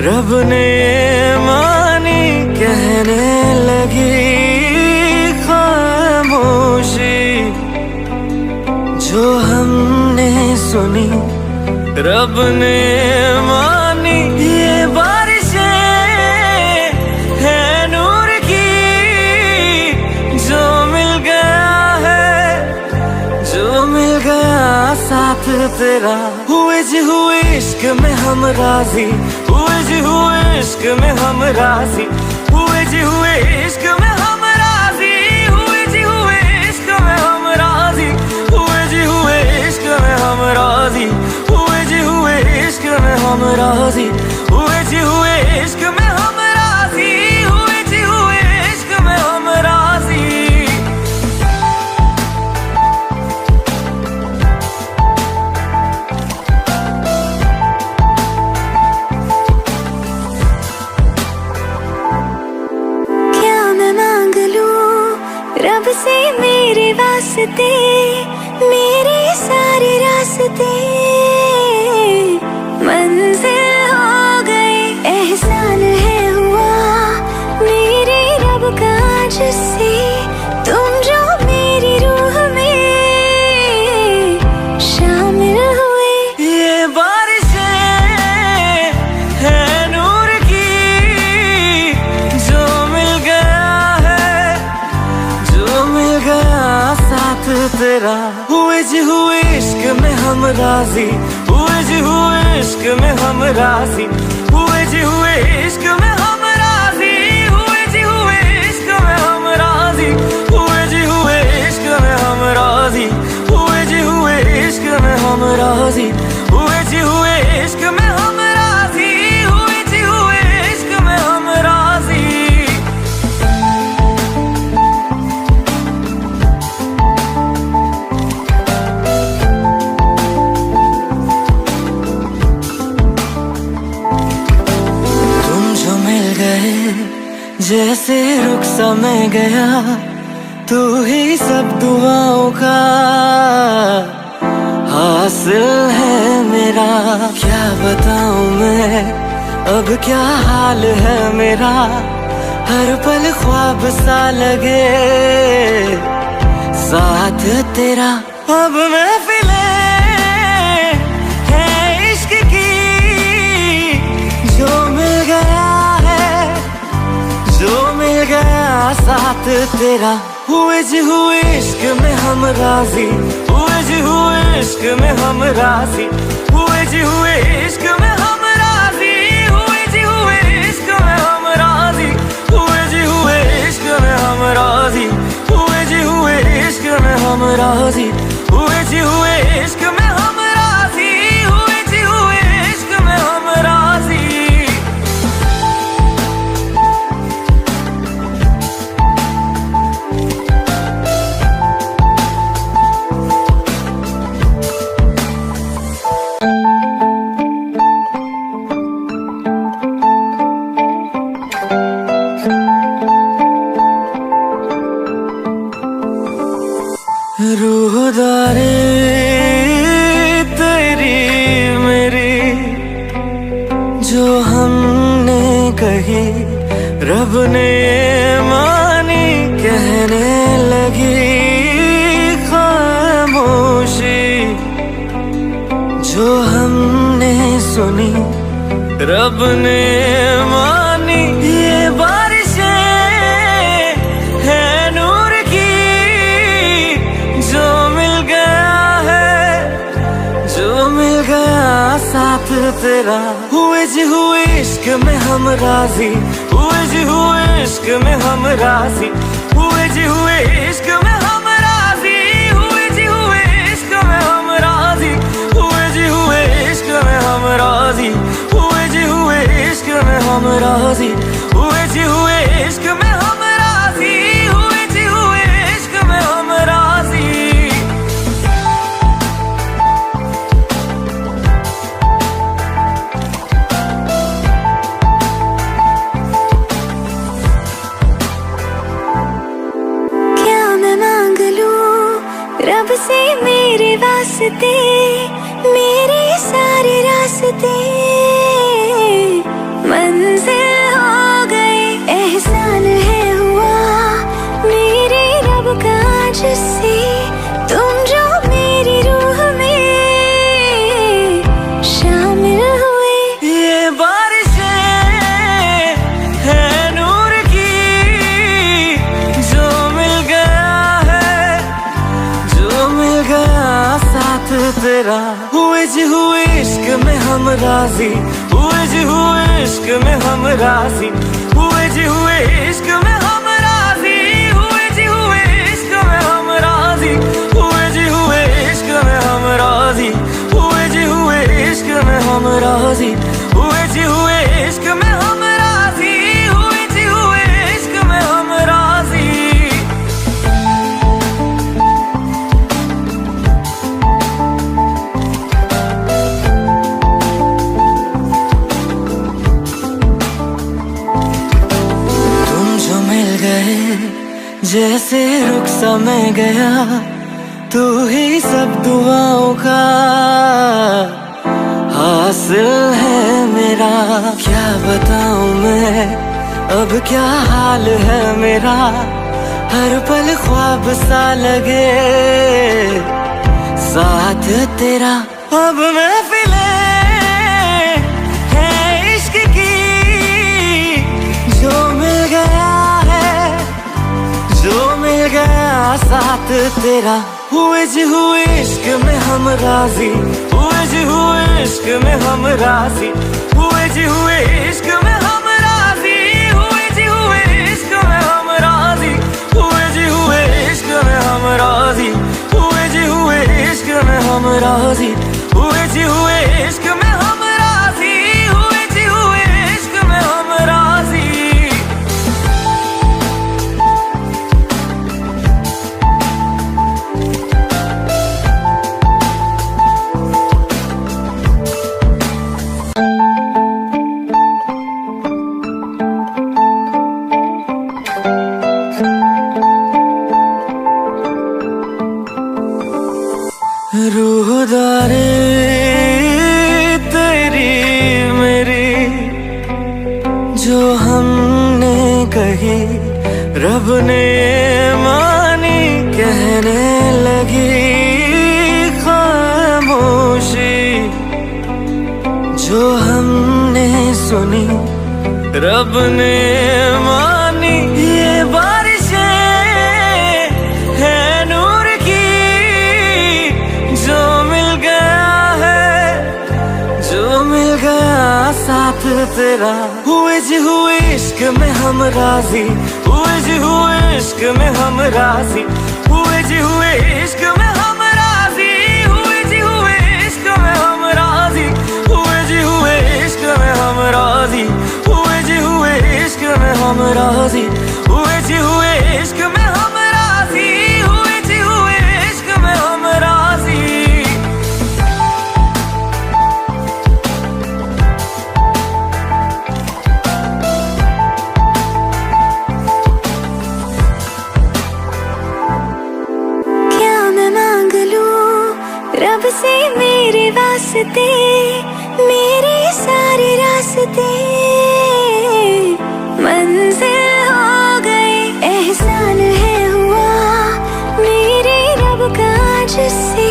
रब ने मानी कहने लगी खामोशी, जो हमने सुनी रब ने मानी। ये बारिशें है नूर की, जो मिल गया है, जो मिल गया साथ तेरा। हुए जी हुए इश्क में हम राजी, हुए जी हुए इश्क में हम राजी, हुए जी हुए इश्क में हम राजी, हुए जी हुए इश्क में हम राजी, हुए जी हुए इश्क में हम राजी, हुए जी हुए इश्क में हम राजी, हुए जी हुए इश्क में हम राजी, हुए जी हुए इश्क में हम राजी। रब से मेरे वास्ते, मेरे सारे रास्ते मंजिल हो गए। एहसान है हुआ मेरे रब का जिससे, तुम जो मेरी रूह में शामिल हुए। ये बारिशें है नूर की, जो मिल गया है, जो मिल गया साथ तेरा। हुए जी हुए इश्क में हम राजी, हुए जी हुए इश्क में हम राजी, हुए जी हुए इश्क में हम राजी, हुए जी हुए इश्क में हम राजी, हुए जी हुए इश्क में हम राजी, हुए जी हुए इश्क में हम राजी, हुए जी हुए इश्क में हम राजी, हुए जी हुए इश्क में हम राजी। जैसे रुख सा मैं गया, तू ही सब दुआओं का हासिल है मेरा। क्या बताऊं मैं अब क्या हाल है मेरा, हर पल ख्वाब सा लगे साथ तेरा। अब महफिलें है इश्क की, जो मिल गया है, जो मिल गया साथ तेरा। हुए जी हुए इश्क में हम राजी, हुए जी हुए इश्क में हम राजी, हुए जी हुए इश्क में हम राजी, हुए जी हुए इश्क में हम राजी, हुए जी हुए इश्क में हम राजी, हुए जी हुए इश्क में हम राजी, हुए जी हुए इश्क में हम राजी, हुए जी हुए इश्क में हम राजी। रूहदारी तेरी मेरी, जो हमने कही रब ने मानी कहने लगी खामोशी, जो हमने सुनी रब ने मानी। ये बारिशें है नूर की, जो मिल गया है, जो मिल गया साथ तेरा। हुए जी हुए इश्क में हम राजी, हुए जी हुए इश्क में हम राजी, हुए जी हुए इश्क में हम राजी, हुए जी हुए इश्क में हम राजी, हुए जी हुए इश्क में हम राजी, हुए जी हुए इश्क में हम राजी, हुए जी हुए इश्क में हम राजी, हुए जी हुए इश्क में हम राजी। रब से मेरे वास्ते, मेरे सारे रास्ते तेरा। हुए जी हुए इश्क में हम राजी, हुए जी हुए इश्क में हम राजी, हुए जी हुए इश्क में हम राजी, हुए जी हुए इश्क में हम राजी, हुए जी हुए इश्क में हम राजी, हुए जी हुए इश्क में हम राजी, हुए जी हुए इश्क में हम राजी, हुए जी हुए इश्क में हम राजी। जैसे रुख सा मैं गया, तू ही सब दुआओं का हासिल है मेरा। क्या बताऊं मैं अब क्या हाल है मेरा, हर पल ख्वाब सा लगे साथ तेरा। अब महफिले है इश्क की, जो मिल गया जो मिल गया साथ तेरा। हुए जी हुए इश्क में हम राजी, हुए जी हुए इश्क में हम राजी, हुए जी हुए इश्क में हम राजी, हुए जी हुए इश्क में हम राजी, हुए जी हुए इश्क में हम राजी, हुए जी हुए इश्क में हम राजी, हुए जी हुए इश्क में हम राजी, हुए जी हुए इश्क में हम राजी। रूहदारे तेरी मेरी जो हमने कही, रब ने मानी कहने लगी खामोशी। जो हमने सुनी रब ने मानी, ये बारिशें है नूर की, जो मिल गया है जो मिल गया साथ तेरा। हुए जी हुए इश्क में हम राजी, हुए जी हुए इश्क में हम राजी, हुए जी हुए इश्क में हम राजी, हुए जी हुए इश्क में हम राजी, हुए जी हुए इश्क में हम राजी, हुए जी हुए इश्क में हम राजी, हुए जी हुए इश्क में हम राजी, हुए जी हुए इश्क में हम राजी। क्या मैं मांग लूं रब से मेरे वास्ते, मेरे सारे रास्ते मंजिल हो गए। एहसान है हुआ मेरे रब का जिससे